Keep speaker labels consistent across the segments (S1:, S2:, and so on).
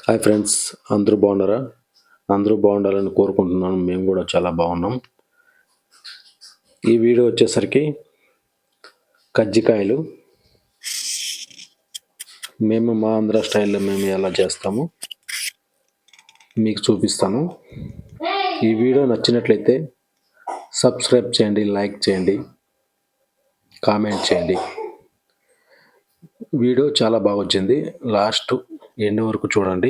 S1: Hi friends, అందరూ బాగున్నారా? అందరూ బాగుండాలని కోరుకుంటున్నాను. మేము కూడా చాలా బాగున్నాం. ఈ వీడియో వచ్చేసరికి కజ్జికాయలు మేము మా ఆంధ్ర స్టైల్లో మేము ఎలా చేస్తాము మీకు చూపిస్తాను. ఈ వీడియో నచ్చినట్లయితే సబ్స్క్రైబ్ చేయండి, లైక్ చేయండి, కామెంట్ చేయండి. వీడియో చాలా బాగా వచ్చింది. లాస్ట్ ఎండ్ వరకు చూడండి.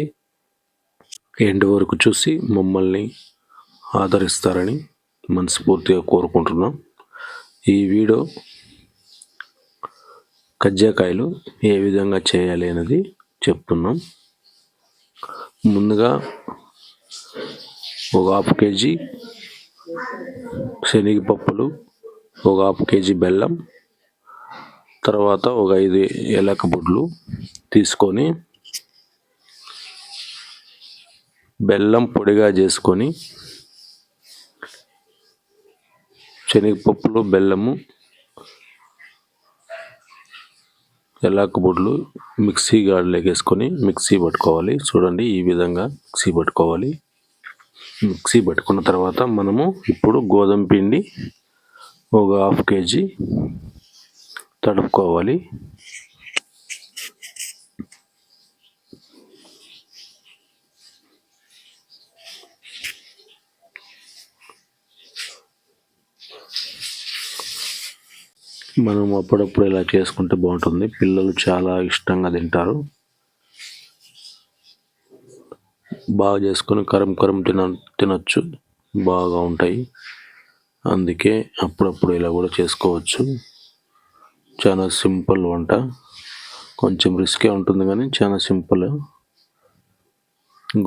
S1: ఎండ్ వరకు చూసి మమ్మల్ని ఆదరిస్తారని మనస్ఫూర్తిగా కోరుకుంటున్నాం. ఈ వీడియో కజ్జికాయలు ఏ విధంగా చేయాలి అనేది చెప్తున్నాం. ముందుగా ఒక 1/2 కేజీ శనగపప్పులు, ఒక 1/2 కేజీ బెల్లం, తర్వాత ఒక 5 ఏలక బుడ్లు తీసుకొని బెల్లం పొడిగా చేసుకొని శనగపప్పులు, బెల్లము, ఏలక బుడ్లు మిక్సీ గాడిలోకి వేసుకొని మిక్సీ పట్టుకోవాలి. చూడండి, ఈ విధంగా మిక్సీ పట్టుకోవాలి. మిక్సీ పట్టుకున్న తర్వాత మనము ఇప్పుడు గోధుమ పిండి ఒక 1/2 కేజీ తడుపుకోవాలి. మనం అప్పుడప్పుడు ఇలా చేసుకుంటే బాగుంటుంది. పిల్లలు చాలా ఇష్టంగా తింటారు. బాగా చేసుకొని కరం తినొచ్చు, బాగా ఉంటాయి. అందుకే అప్పుడప్పుడు ఇలా కూడా చేసుకోవచ్చు. చాలా సింపుల్ వంట, కొంచెం రిస్కే ఉంటుంది కానీ చాలా సింపుల్.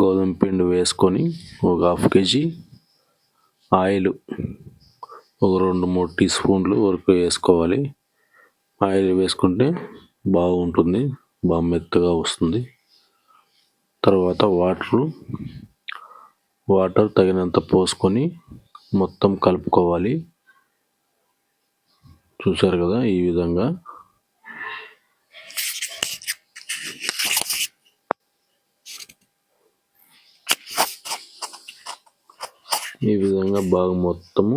S1: గోధుమ పిండి వేసుకొని ఒక 1/2 కేజీ ఆయిల్ ఒక 2-3 టీ స్పూన్లు వరకు వేసుకోవాలి. ఆయిల్ వేసుకుంటే బాగుంటుంది, బాగా మెత్తగా వస్తుంది. తర్వాత వాటర్ తగినంత పోసుకొని మొత్తం కలుపుకోవాలి. చూశారు కదా, ఈ విధంగా బాగా మొత్తము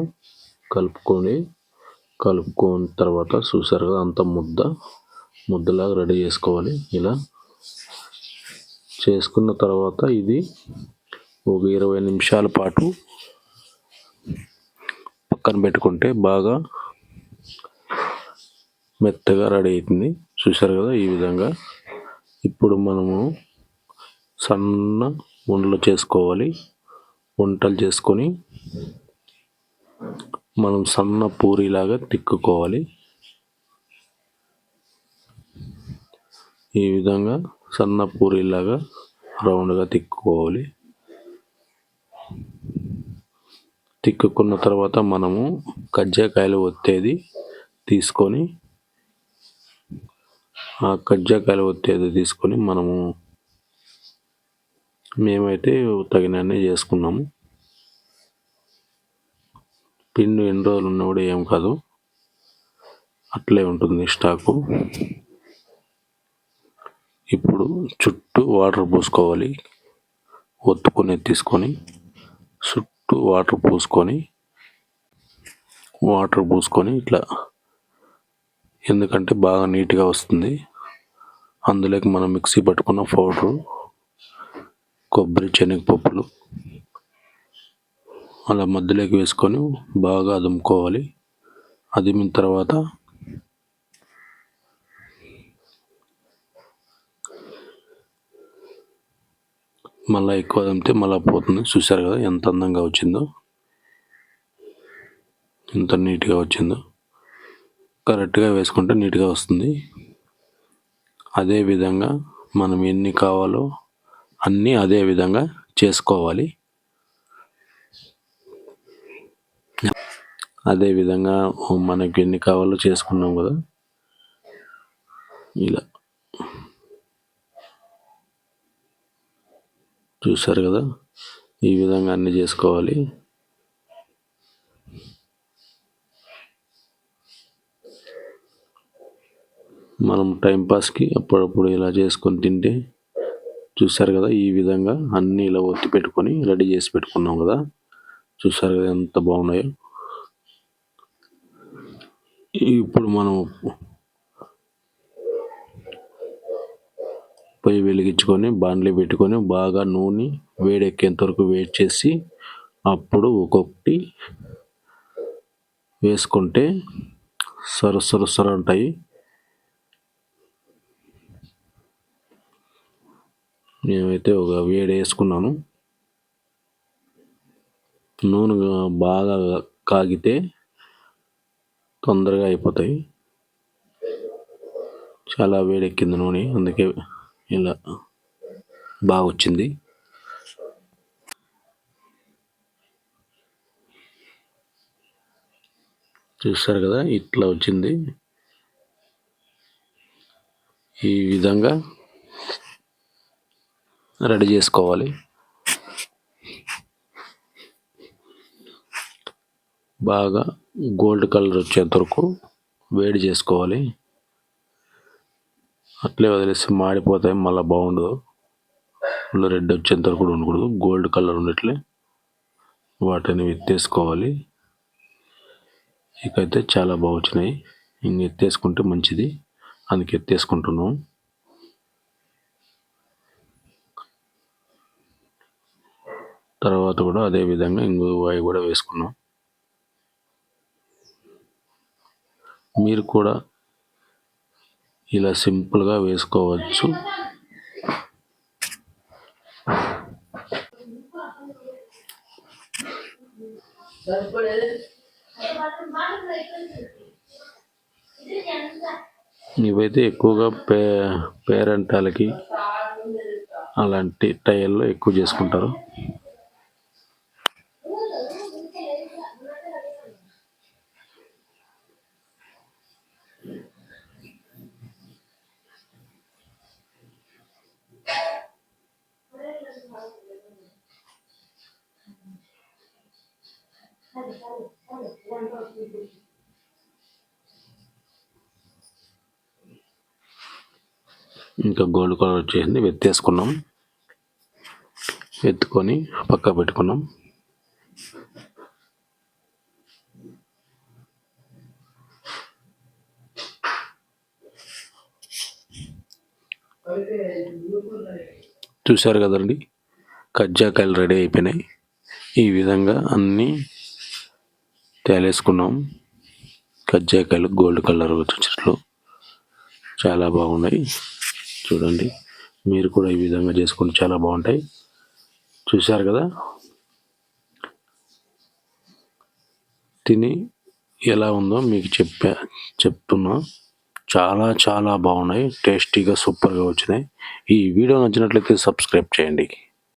S1: కలుపుకొని తర్వాత చూశారు కదా, అంత ముద్దలాగా రెడీ చేసుకోవాలి. ఇలా చేసుకున్న తర్వాత ఇది ఒక 20 నిమిషాల పాటు పక్కన పెట్టుకుంటే బాగా మెత్తగా రెడీ అవుతుంది. చూశారు కదా, ఈ విధంగా. ఇప్పుడు మనము సన్న ఉండలు చేసుకోవాలి. వంటలు చేసుకొని మనం సన్న పూరిలాగా తిక్కుకోవాలి. ఈ విధంగా సన్న పూరిలాగా రౌండ్గా తిక్కుకోవాలి. తిక్కుకున్న తర్వాత మనము కజ్జికాయలు ఒత్తేది తీసుకొని మేమైతే తగినన్ని చేసుకున్నాము. పిండి ఎన్ని రోజులు ఉన్నా కూడా ఏం కాదు, అట్లే ఉంటుంది స్టాకు. ఇప్పుడు చుట్టూ వాటర్ పోసుకోవాలి. ఒత్తుకొని తీసుకొని చుట్టూ వాటర్ పోసుకొని ఇట్లా, ఎందుకంటే బాగా నీట్గా వస్తుంది. అందులోకి మనం మిక్సీ పట్టుకున్న పౌడరు, కొబ్బరి, శనగపప్పులు అలా మధ్యలోకి వేసుకొని బాగా అదుముకోవాలి. అదిమిన తర్వాత మళ్ళీ ఎక్కువ అదిమితే మళ్ళీ పోతుంది. చూశారు కదా ఎంత అందంగా వచ్చిందో, ఎంత నీట్గా వచ్చిందో. కరెక్ట్గా వేసుకుంటే నీట్గా వస్తుంది. అదేవిధంగా మనం ఎన్ని కావాలో అన్నీ అదే విధంగా చేసుకోవాలి. అదేవిధంగా మనకి ఎన్ని కావాలో చేసుకున్నాం కదా, ఇలా. చూశారు కదా, ఈ విధంగా అన్నీ చేసుకోవాలి. మనం టైంపాస్కి అప్పుడప్పుడు ఇలా చేసుకొని తింటే చూసారు కదా, ఈ విధంగా అన్ని ఇలా ఒత్తి పెట్టుకొని రెడీ చేసి పెట్టుకున్నాం కదా. చూసారు కదా ఎంత బాగున్నాయో. ఇప్పుడు మనం పొయ్యి వెలిగించుకొని బాండ్లీ పెట్టుకొని బాగా నూనె వేడెక్కేంత వరకు వేడి చేసి అప్పుడు ఒక్కొక్కటి వేసుకుంటే సర ఉంటాయి. నేనైతే ఒక వేడి వేసుకున్నాను. నూనె బాగా కాగితే తొందరగా అయిపోతాయి. చాలా వేడెక్కింది నూనె, అందుకే ఇలా బాగా వచ్చింది. చూస్తారు కదా ఇట్లా వచ్చింది. ఈ విధంగా రెడీ చేసుకోవాలి. బాగా గోల్డ్ కలర్ వచ్చేంత వరకు వేడి చేసుకోవాలి. అట్లే వదిలేసి మాడిపోతాయి, మళ్ళీ బాగుండదు. ఫుల్ రెడ్ వచ్చేంత వరకు కూడా ఉండకూడదు, గోల్డ్ కలర్ ఉన్నట్లే వాటిని ఎత్తేసుకోవాలి. ఇకైతే చాలా బాగా వచ్చినాయి. ఇంక ఎత్తేసుకుంటే మంచిది, అందుకే ఎత్తేసుకుంటున్నాం. తర్వాత కూడా అదే విధంగా అవి కూడా వేసుకున్నాం. మీరు కూడా ఇలా సింపుల్గా వేసుకోవచ్చు. ఇవైతే ఎక్కువగా పేరంటాలకి అలాంటి టైల్లో ఎక్కువ చేసుకుంటారు. ఇంకా గోల్డ్ కలర్ వచ్చేసింది, ఎత్తేసుకున్నాం. ఎత్తుకొని పక్క పెట్టుకున్నాం. చూశారు కదండి, కజ్జాకాయలు రెడీ అయిపోయినాయి. ఈ విధంగా అన్నీ తేలేసుకున్నాం. కజ్జాకాయలు గోల్డ్ కలర్ వచ్చేట్లు చాలా బాగున్నాయి. చూడండి, మీరు కూడా ఈ విధంగా చేసుకుంటే చాలా బాగుంటాయి. చూశారు కదా, తిని ఎలా ఉందో మీకు చెప్తున్నా. చాలా చాలా బాగున్నాయి, టేస్టీగా సూపర్గా వచ్చినాయి. ఈ వీడియో నచ్చినట్లయితే సబ్స్క్రైబ్ చేయండి.